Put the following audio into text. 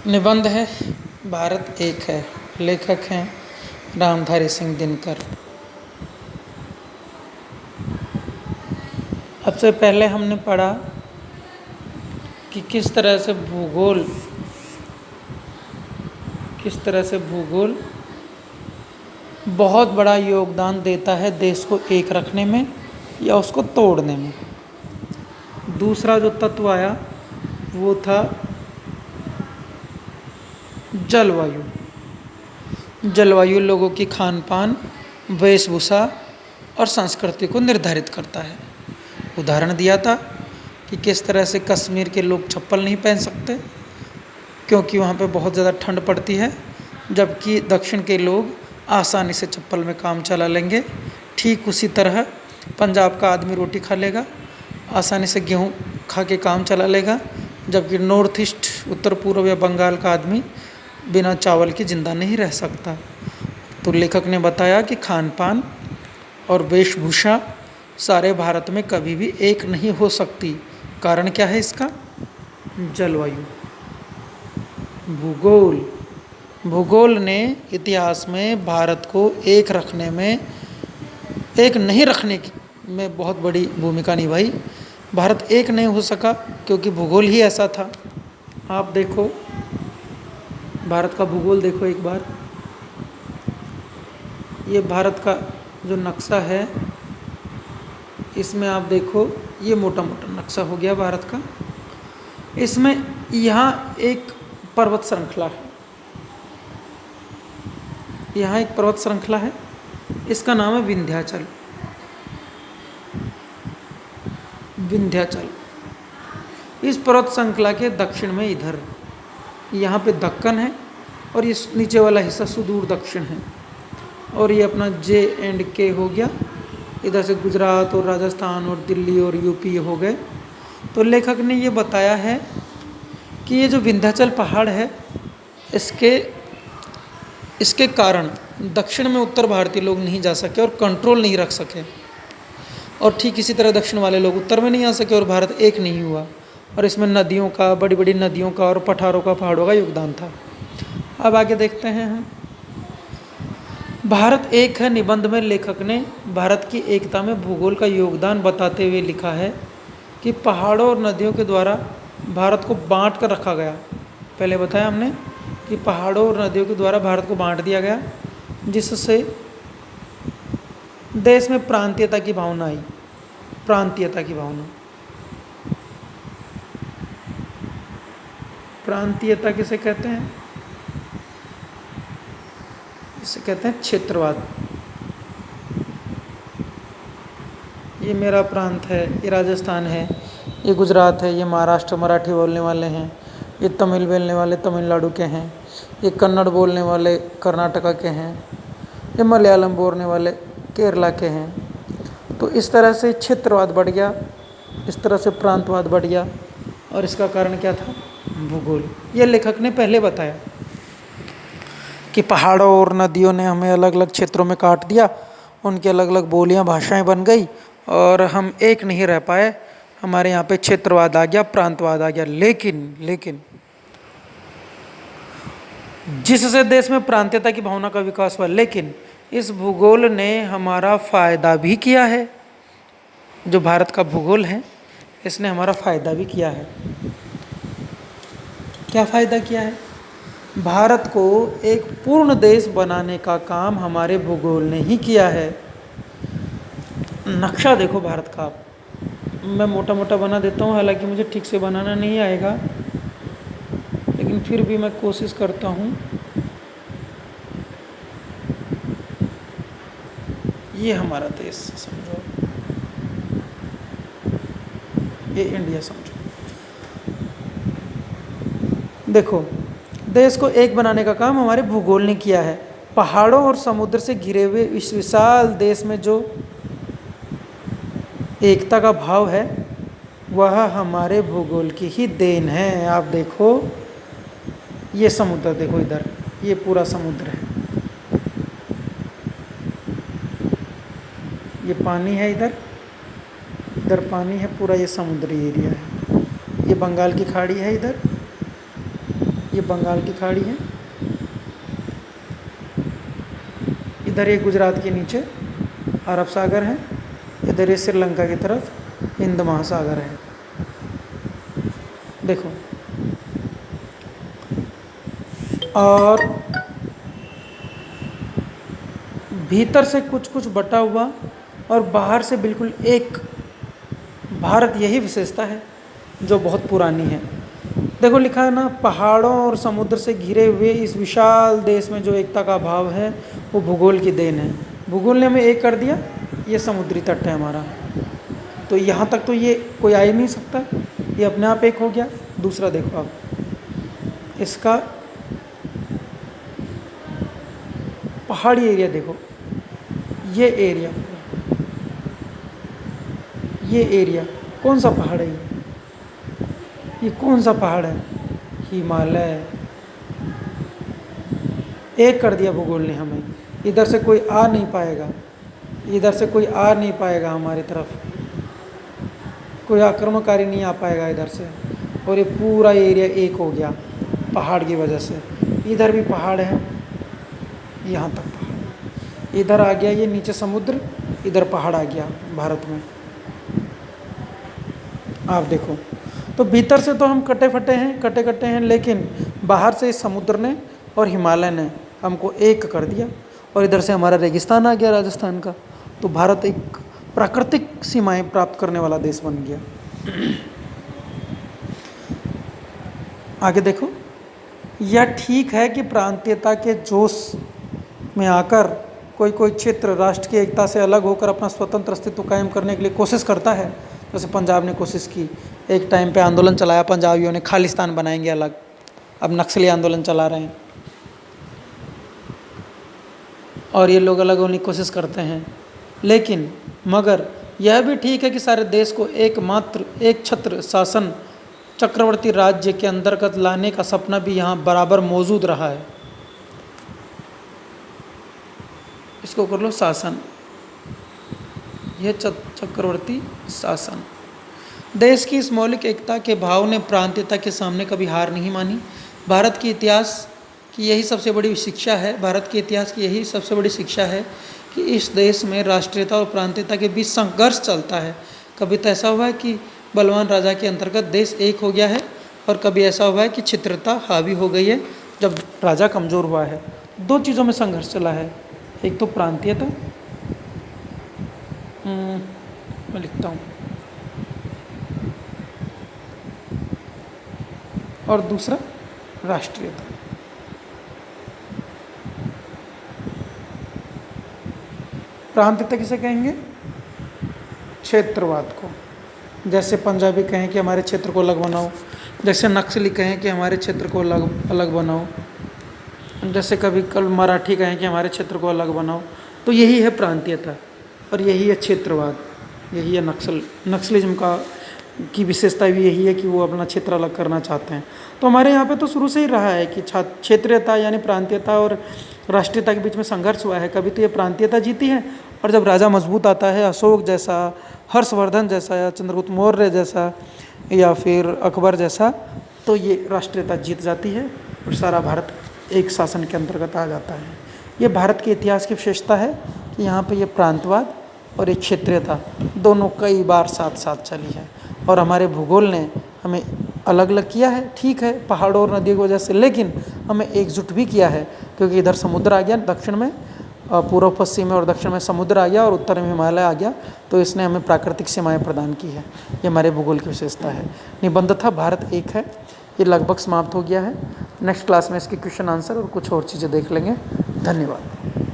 निबंध है भारत एक है। लेखक हैं रामधारी सिंह दिनकर। अब से पहले हमने पढ़ा कि किस तरह से भूगोल बहुत बड़ा योगदान देता है देश को एक रखने में या उसको तोड़ने में। दूसरा जो तत्व आया वो था जलवायु। जलवायु लोगों की खान पान, वेशभूषा और संस्कृति को निर्धारित करता है। उदाहरण दिया था कि किस तरह से कश्मीर के लोग चप्पल नहीं पहन सकते क्योंकि वहाँ पे बहुत ज़्यादा ठंड पड़ती है, जबकि दक्षिण के लोग आसानी से चप्पल में काम चला लेंगे। ठीक उसी तरह पंजाब का आदमी रोटी खा लेगा, आसानी से गेहूँ खा के काम चला लेगा, जबकि नॉर्थ ईस्ट उत्तर पूर्व या बंगाल का आदमी बिना चावल के ज़िंदा नहीं रह सकता। तो लेखक ने बताया कि खान पान और वेशभूषा सारे भारत में कभी भी एक नहीं हो सकती। कारण क्या है इसका? जलवायु। भूगोल ने इतिहास में भारत को एक नहीं रखने में बहुत बड़ी भूमिका निभाई। भारत एक नहीं हो सका क्योंकि भूगोल ही ऐसा था। आप देखो, भारत का भूगोल देखो एक बार। ये भारत का जो नक्शा है, इसमें आप देखो, ये मोटा मोटा नक्शा हो गया भारत का। इसमें यहाँ एक पर्वत श्रृंखला है, यहाँ एक पर्वत श्रृंखला है, इसका नाम है विंध्याचल। इस पर्वत श्रृंखला के दक्षिण में इधर यहाँ पे दक्कन है और इस नीचे वाला हिस्सा सुदूर दक्षिण है, और ये अपना J&K हो गया। इधर से गुजरात और राजस्थान और दिल्ली और यूपी हो गए। तो लेखक ने ये बताया है कि ये जो विंध्याचल पहाड़ है, इसके कारण दक्षिण में उत्तर भारतीय लोग नहीं जा सके और कंट्रोल नहीं रख सके, और ठीक इसी तरह दक्षिण वाले लोग उत्तर में नहीं आ सके और भारत एक नहीं हुआ। और इसमें नदियों का, बड़ी बड़ी नदियों का और पठारों का, पहाड़ों का योगदान था। अब आगे देखते हैं हम। भारत एक है निबंध में लेखक ने भारत की एकता में भूगोल का योगदान बताते हुए लिखा है कि पहाड़ों और नदियों के द्वारा भारत को बांट कर रखा गया। पहले बताया हमने कि पहाड़ों और नदियों के द्वारा भारत को बांट दिया गया, जिससे देश में प्रांतीयता की भावना आई। प्रांतीयता किसे कहते हैं? इसे कहते हैं क्षेत्रवाद। ये मेरा प्रांत है, ये राजस्थान है, ये गुजरात है, ये महाराष्ट्र मराठी बोलने वाले हैं, ये तमिल बोलने वाले तमिलनाडु के हैं, ये कन्नड़ बोलने वाले कर्नाटका के हैं, ये मलयालम बोलने वाले केरला के हैं। तो इस तरह से क्षेत्रवाद बढ़ गया, इस तरह से प्रांतवाद बढ़ गया, और इसका कारण क्या था? भूगोल। ये लेखक ने पहले बताया कि पहाड़ों और नदियों ने हमें अलग अलग क्षेत्रों में काट दिया, उनकी अलग अलग बोलियां, भाषाएं बन गई और हम एक नहीं रह पाए। हमारे यहाँ पे क्षेत्रवाद आ गया, प्रांतवाद आ गया। लेकिन जिससे देश में प्रांतीयता की भावना का विकास हुआ, लेकिन इस भूगोल ने हमारा फायदा भी किया है। जो भारत का भूगोल है, इसने हमारा फायदा भी किया है। क्या फायदा किया है? भारत को एक पूर्ण देश बनाने का काम हमारे भूगोल ने ही किया है। नक्शा देखो भारत का। मैं मोटा मोटा बना देता हूँ, हालांकि मुझे ठीक से बनाना नहीं आएगा, लेकिन फिर भी मैं कोशिश करता हूँ। ये हमारा देश समझो, ये इंडिया समझो। देखो, देश को एक बनाने का काम हमारे भूगोल ने किया है। पहाड़ों और समुद्र से घिरे हुए इस विशाल देश में जो एकता का भाव है, वह हमारे भूगोल की ही देन है। आप देखो, ये समुद्र देखो, इधर ये पूरा समुद्र है, ये पानी है, इधर पानी है, पूरा ये समुद्री एरिया है। ये बंगाल की खाड़ी है, इधर ये बंगाल की खाड़ी है, इधर ये गुजरात के नीचे अरब सागर है, इधर ये श्रीलंका की तरफ हिंद महासागर है। देखो, और भीतर से कुछ कुछ बटा हुआ और बाहर से बिल्कुल एक भारत, यही विशेषता है जो बहुत पुरानी है। देखो लिखा है ना, पहाड़ों और समुद्र से घिरे हुए इस विशाल देश में जो एकता का भाव है वो भूगोल की देन है। भूगोल ने हमें एक कर दिया, ये समुद्री तट है हमारा, तो यहाँ तक तो ये कोई आ ही नहीं सकता, ये अपने आप एक हो गया। दूसरा देखो आप, इसका पहाड़ी एरिया देखो, ये एरिया, ये एरिया कौन सा पहाड़ है ये कौन सा पहाड़ है? हिमालय। एक कर दिया भूगोल ने हमें, इधर से कोई आ नहीं पाएगा, इधर से कोई आ नहीं पाएगा हमारी तरफ, कोई आक्रमणकारी नहीं आ पाएगा इधर से, और ये पूरा एरिया एक हो गया पहाड़ की वजह से। इधर भी पहाड़ है, यहाँ तक पहाड़, इधर आ गया ये नीचे समुद्र, इधर पहाड़ आ गया भारत में। आप देखो, तो भीतर से तो हम कटे फटे हैं, कटे कटे हैं, लेकिन बाहर से इस समुद्र ने और हिमालय ने हमको एक कर दिया, और इधर से हमारा रेगिस्तान आ गया राजस्थान का। तो भारत एक प्राकृतिक सीमाएं प्राप्त करने वाला देश बन गया। आगे देखो, यह ठीक है कि प्रांतीयता के जोश में आकर कोई कोई क्षेत्र राष्ट्र की एकता से अलग होकर अपना स्वतंत्र अस्तित्व कायम करने के लिए कोशिश करता है। जैसे पंजाब ने कोशिश की, एक टाइम पे आंदोलन चलाया पंजाबियों ने, खालिस्तान बनाएंगे अलग, अब नक्सली आंदोलन चला रहे हैं और ये लोग अलग होने की कोशिश करते हैं। लेकिन मगर यह भी ठीक है कि सारे देश को एकमात्र एक छत्र शासन चक्रवर्ती राज्य के अंतर्गत लाने का सपना भी यहाँ बराबर मौजूद रहा है। इसको कर लो शासन, यह चक्रवर्ती शासन। देश की इस मौलिक एकता के भाव ने प्रांतीयता के सामने कभी हार नहीं मानी। भारत के इतिहास की यही सबसे बड़ी शिक्षा है, भारत के इतिहास की यही सबसे बड़ी शिक्षा है कि इस देश में राष्ट्रीयता और प्रांतीयता के बीच संघर्ष चलता है। कभी तो ऐसा हुआ है कि बलवान राजा के अंतर्गत देश एक हो गया है, और कभी ऐसा हुआ है कि छित्रता हावी हो गई है जब राजा कमज़ोर हुआ है। दो चीज़ों में संघर्ष चला है, एक तो प्रांतीयता, मैं लिखता हूँ, और दूसरा राष्ट्रीयता। प्रांतीयता किसे कहेंगे? क्षेत्रवाद को। जैसे पंजाबी कहें कि हमारे क्षेत्र को अलग बनाओ, जैसे नक्सली कहें कि हमारे क्षेत्र को अलग अलग बनाओ, जैसे कभी कल मराठी कहें कि हमारे क्षेत्र को अलग बनाओ। तो यही है प्रांतीयता और यही है क्षेत्रवाद, यही है नक्सलिज्म का की विशेषता भी यही है कि वो अपना क्षेत्र अलग करना चाहते हैं। तो हमारे यहाँ पे तो शुरू से ही रहा है कि क्षेत्रीयता यानी प्रांतीयता और राष्ट्रीयता के बीच में संघर्ष हुआ है। कभी तो ये प्रांतीयता जीती है, और जब राजा मजबूत आता है, अशोक जैसा, हर्षवर्धन जैसा, या चंद्रगुप्त मौर्य जैसा, या फिर अकबर जैसा, तो ये राष्ट्रीयता जीत जाती है और सारा भारत एक शासन के अंतर्गत आ जाता है। ये भारत के इतिहास की विशेषता है कि यहाँ पे ये प्रांतवाद और एक क्षेत्रीयता दोनों कई बार साथ साथ चली है, और हमारे भूगोल ने हमें अलग अलग किया है, ठीक है, पहाड़ों और नदियों की वजह से, लेकिन हमें एकजुट भी किया है, क्योंकि इधर समुद्र आ गया दक्षिण में, पूर्व पश्चिम में और दक्षिण में समुद्र आ गया, और उत्तर में हिमालय आ गया, तो इसने हमें प्राकृतिक सीमाएं प्रदान की है। ये हमारे भूगोल की विशेषता है। निबंध था भारत एक है, ये लगभग समाप्त हो गया है। नेक्स्ट क्लास में इसके क्वेश्चन आंसर और कुछ और चीज़ें देख लेंगे। धन्यवाद।